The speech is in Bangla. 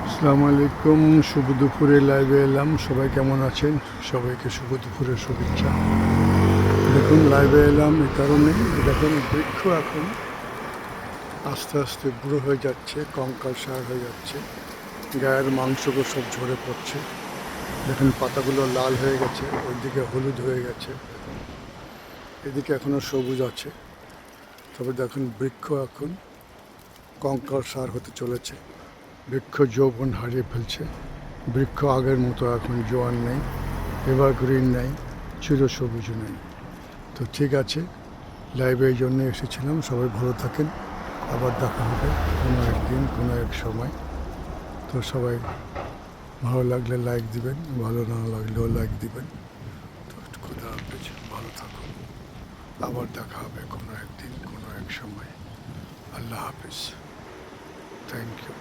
আসসালামু আলাইকুম, শুভ দুপুরে লাইভে এলাম। সবাই কেমন আছেন? সবাইকে শুভ দুপুরের শুভেচ্ছা। দেখুন, লাইভে এলাম এই কারণে, দেখুন বৃক্ষ এখন আস্তে আস্তে বুড়ো হয়ে যাচ্ছে, কঙ্কালসার হয়ে যাচ্ছে, গায়ের মাংসগুলো সব ঝরে পড়ছে। দেখুন পাতাগুলো লাল হয়ে গেছে, ওইদিকে হলুদ হয়ে গেছে, দেখুন এদিকে এখনো সবুজ আছে। তবে দেখুন বৃক্ষ এখন কঙ্কালসার হতে চলেছে। বৃক্ষ যৌবন হারিয়ে ফেলছে। বৃক্ষ আগের মতো এখন জোয়ান নেই, এভারগ্রিন নেই, চিরসবুজ নেই। তো ঠিক আছে, লাইভে এই জন্য এসেছিলাম। সবাই ভালো থাকেন, আবার দেখা হবে কোনো একদিন, কোনো এক সময়। তো সবাই ভালো লাগলে লাইক দিবেন, ভালো না লাগলেও লাইক দিবেন। তো খোদা হাফেজ, ভালো থাকুন, আবার দেখা হবে কোনো একদিন, কোনো এক সময়। আল্লাহ হাফেজ, থ্যাংক ইউ।